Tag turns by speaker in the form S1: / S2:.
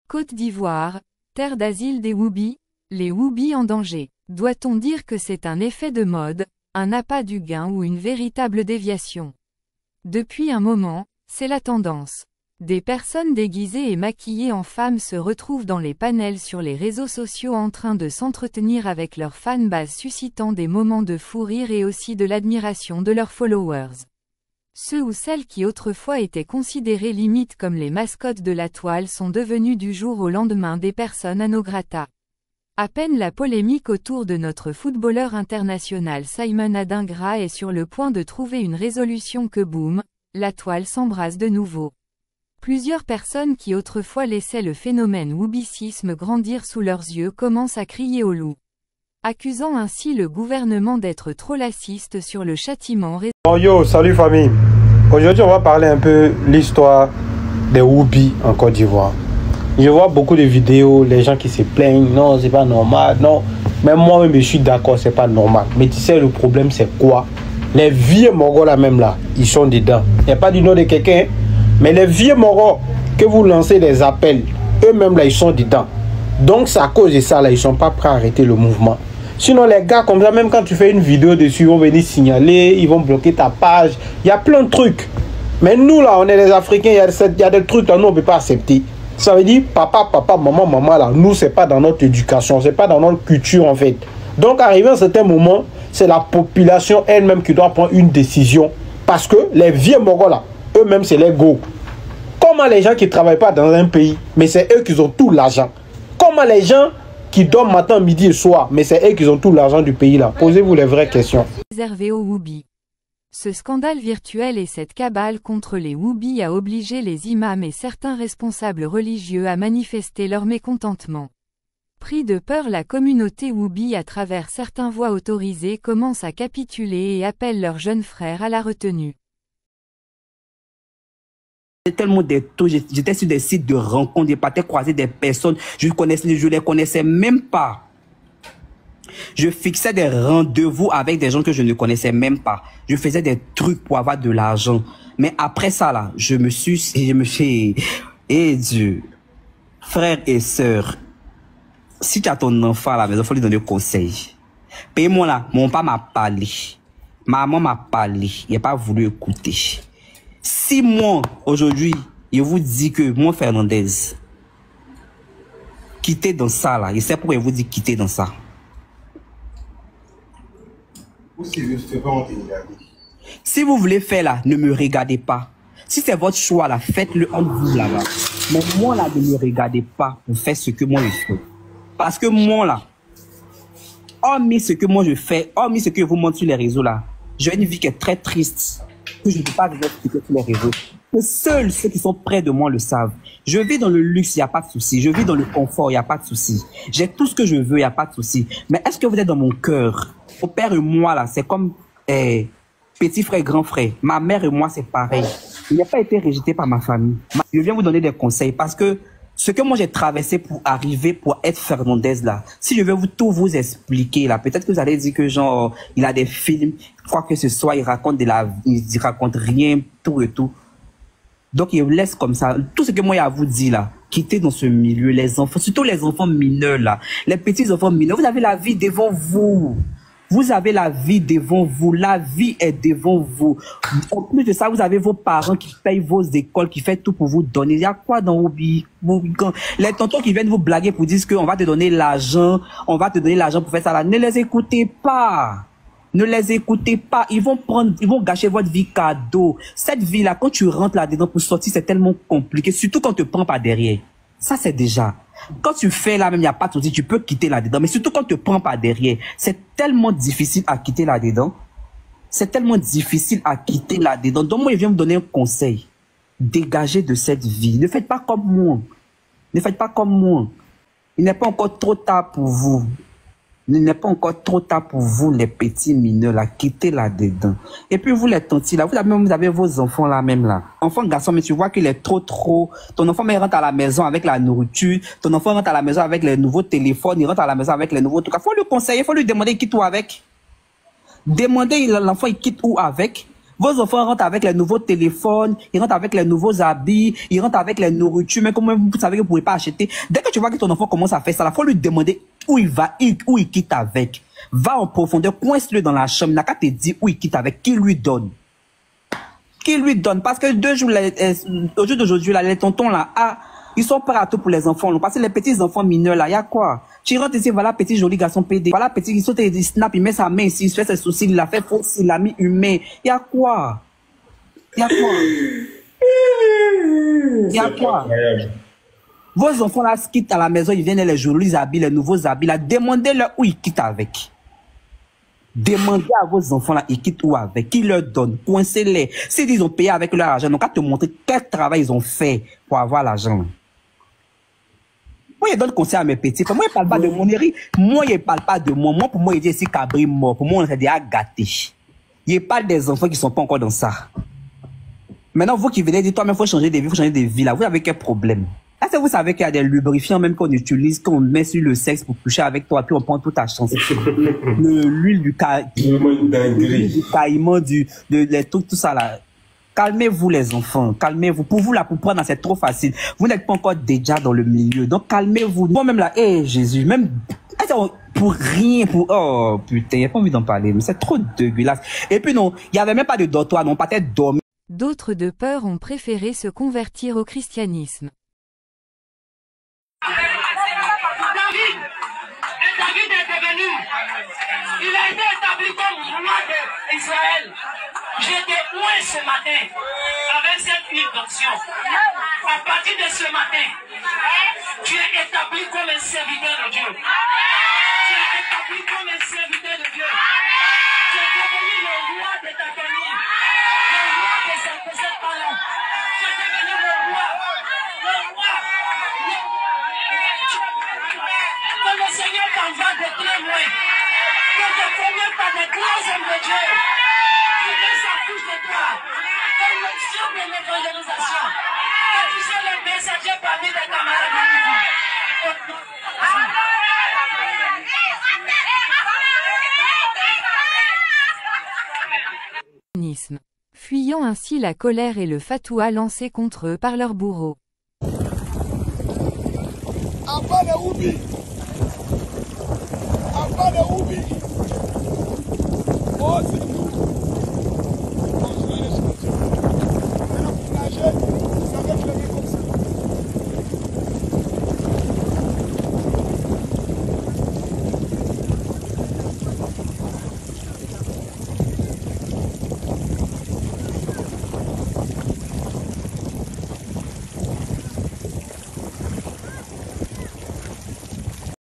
S1: Côte d'Ivoire, terre d'asile des Woubi, les Woubi en danger. Doit-on dire que c'est un effet de mode, un appât du gain ou une véritable déviation? Depuis un moment, c'est la tendance. Des personnes déguisées et maquillées en femmes se retrouvent dans les panels sur les réseaux sociaux en train de s'entretenir avec leur fanbase, suscitant des moments de fou rire et aussi de l'admiration de leurs followers. Ceux ou celles qui autrefois étaient considérés limite comme les mascottes de la toile sont devenus du jour au lendemain des personnes à non grata. À peine la polémique autour de notre footballeur international Simon Adingra est sur le point de trouver une résolution que boum, la toile s'embrase de nouveau. Plusieurs personnes qui autrefois laissaient le phénomène woubicisme grandir sous leurs yeux commencent à crier au loup, accusant ainsi le gouvernement d'être trop lassiste sur le châtiment.
S2: Oh yo, salut famille. Aujourd'hui on va parler un peu l'histoire des Woubi en Côte d'Ivoire. Je vois beaucoup de vidéos, les gens qui se plaignent, non c'est pas normal, non. Même moi-même je suis d'accord, c'est pas normal. Mais tu sais le problème c'est quoi? Les vieux Mongols là même là, ils sont dedans. Il n'y a pas du nom de quelqu'un, mais les vieux Mongols que vous lancez des appels, eux-mêmes là ils sont dedans. Donc c'est à cause de ça là, ils sont pas prêts à arrêter le mouvement. Sinon les gars comme ça, même quand tu fais une vidéo dessus, ils vont venir signaler, ils vont bloquer ta page. Il y a plein de trucs. Mais nous là, on est les Africains, il y a des trucs là, nous on peut pas accepter. Ça veut dire papa, maman, maman là, nous c'est pas dans notre éducation, c'est pas dans notre culture en fait. Donc arrivé à un certain moment, c'est la population elle-même qui doit prendre une décision. Parce que les vieux Mongols là, eux-mêmes c'est les go. Comment les gens qui travaillent pas dans un pays, mais c'est eux qui ont tout l'argent. Comment les gens qui dorment matin, midi et soir, mais c'est eux qui ont tout l'argent du pays là. Posez-vous les vraies questions.
S1: Réservé aux Woubi. Ce scandale virtuel et cette cabale contre les Woubi a obligé les imams et certains responsables religieux à manifester leur mécontentement. Pris de peur, la communauté Woubi à travers certaines voix autorisées commence à capituler et appelle leurs jeunes frères à la retenue.
S3: Tellement des taux, j'étais sur des sites de rencontres, j'ai partais croiser des personnes, je les connaissais même pas. Je fixais des rendez-vous avec des gens que je ne connaissais même pas. Je faisais des trucs pour avoir de l'argent. Mais après ça là, je me suis, et Dieu, frères et sœurs, si tu as ton enfant à la maison, il faut lui donner conseil. Paye-moi là, mon papa m'a parlé, maman m'a parlé, il n'a pas voulu écouter. Si moi, aujourd'hui, je vous dis que moi, Fernandez, quittez dans ça, là, je sais pourquoi je vous dis quitter dans ça. Si vous voulez faire là, ne me regardez pas. Si c'est votre choix là, faites-le entre vous là-bas. Mais moi là, ne me regardez pas pour faire ce que moi je fais. Parce que moi là, hormis ce que moi je fais, hormis ce que je vous montre sur les réseaux là, j'ai une vie qui est très triste. Que je ne peux pas vous expliquer sur les réseaux. Que seuls ceux qui sont près de moi le savent. Je vis dans le luxe, il n'y a pas de souci. Je vis dans le confort, il n'y a pas de souci. J'ai tout ce que je veux, il n'y a pas de souci. Mais est-ce que vous êtes dans mon cœur? Mon père et moi, là, c'est comme petit frère, grand frère. Ma mère et moi, c'est pareil. Il n'a pas été rejeté par ma famille. Je viens vous donner des conseils parce que ce que moi j'ai traversé pour arriver, pour être Fernandez là, si je vais tout vous expliquer là, peut-être que vous allez dire que genre, il a des films, quoi que ce soit, il raconte il raconte rien, tout et tout. Donc il laisse comme ça. Tout ce que moi j'ai à vous dire là, quittez dans ce milieu, les enfants, surtout les enfants mineurs là, les petits enfants mineurs, vous avez la vie devant vous. Vous avez la vie devant vous, la vie est devant vous. En plus de ça, vous avez vos parents qui payent vos écoles, qui font tout pour vous donner. Il y a quoi dans Woubi? Les tontons qui viennent vous blaguer pour dire qu'on va te donner l'argent, on va te donner l'argent pour faire ça là. Ne les écoutez pas. Ne les écoutez pas. Ils vont gâcher votre vie cadeau. Cette vie-là, quand tu rentres là-dedans pour sortir, c'est tellement compliqué, surtout quand on te prend par derrière. Ça, c'est déjà. Quand tu fais là même, il n'y a pas de souci, tu peux quitter là-dedans. Mais surtout quand tu te prends par derrière, c'est tellement difficile à quitter là-dedans. C'est tellement difficile à quitter là-dedans. Donc moi, je viens me donner un conseil. Dégagez de cette vie. Ne faites pas comme moi. Ne faites pas comme moi. Il n'est pas encore trop tard pour vous. Il n'est pas encore trop tard pour vous, les petits mineurs, là, quitter là-dedans. Et puis vous, les tantis, là, vous avez vos enfants là même là. Enfant, garçon, mais tu vois qu'il est trop. Ton enfant, mais rentre à la maison avec la nourriture. Ton enfant rentre à la maison avec les nouveaux téléphones. Il rentre à la maison avec les nouveaux trucs. Il faut le conseiller, il faut lui demander il quitte où avec. Demandez l'enfant, il quitte où avec. Vos enfants rentrent avec les nouveaux téléphones, ils rentrent avec les nouveaux habits, ils rentrent avec les nourritures, mais comment vous savez que vous ne pouvez pas acheter? Dès que tu vois que ton enfant commence à faire ça, il faut lui demander où il va, où il quitte avec. Va en profondeur, coince-le dans la chambre, n'a qu'à te dire où il quitte avec, qui lui donne. Qui lui donne? Parce que au jour d'aujourd'hui, là, les tontons là, ils sont prêts à tout pour les enfants. Parce que les petits enfants mineurs là, il y a quoi? Tu rentres ici, voilà petit joli garçon PD. Voilà petit, il saute, il snap, il met sa main ici, il fait ses sourcils, il a fait faux, il a mis humain. Il y a quoi? Il y a quoi? Il y a quoi? Vos enfants là quittent à la maison, ils viennent les jolis habits, les nouveaux habits là. Demandez-leur où ils quittent avec. Demandez à vos enfants là, ils quittent où avec, qui leur donne, coincez-les. S'ils ont payé avec leur argent, donc à te montrer quel travail ils ont fait pour avoir l'argent. Moi, je donne conseil à mes petits. Moi, je ne parle pas de mon héri. Moi, je ne parle pas de moi. Moi, pour moi, il dit ici Cabri mort. Pour moi, on est déjà gâté. Je parle des enfants qui ne sont pas encore dans ça. Maintenant, vous qui venez dire, toi-même, il faut changer de vie, il faut changer de vie. Là, vous avez quel problème? Est-ce que vous savez qu'il y a des lubrifiants même qu'on utilise, qu'on met sur le sexe pour coucher avec toi, puis on prend toute ta chance. L'huile du caïman, tout ça là. Calmez-vous les enfants, calmez-vous. Pour vous là, pour prendre, c'est trop facile. Vous n'êtes pas encore déjà dans le milieu, donc calmez-vous. Moi-même là, Jésus, même pour rien, oh putain, j'ai pas envie d'en parler, mais c'est trop dégueulasse. Et puis non, il y avait même pas de dortoir, non, pas peut-être dormir.
S1: D'autres de peur ont préféré se convertir au christianisme.
S4: David est devenu, il a été établi comme roi d'Israël. J'étais loin ce matin avec cette huile d'onction. À partir de ce matin, tu es établi comme un serviteur de Dieu. Tu es établi comme un serviteur de Dieu. Tu es devenu le roi de ta famille, le roi de ses parents. Tu es devenu le roi. Que le Seigneur t'envoie de très loin. Que te convienne par des grands hommes de Dieu. Qui laisse sa couche de toi. Que l'onction de l'évangélisation. Que tu sois le messager parmi tes camarades de
S1: Nisme. Fuyant ainsi la colère et le fatoua lancé contre eux par leurs bourreaux.
S5: Enfant de Oubi,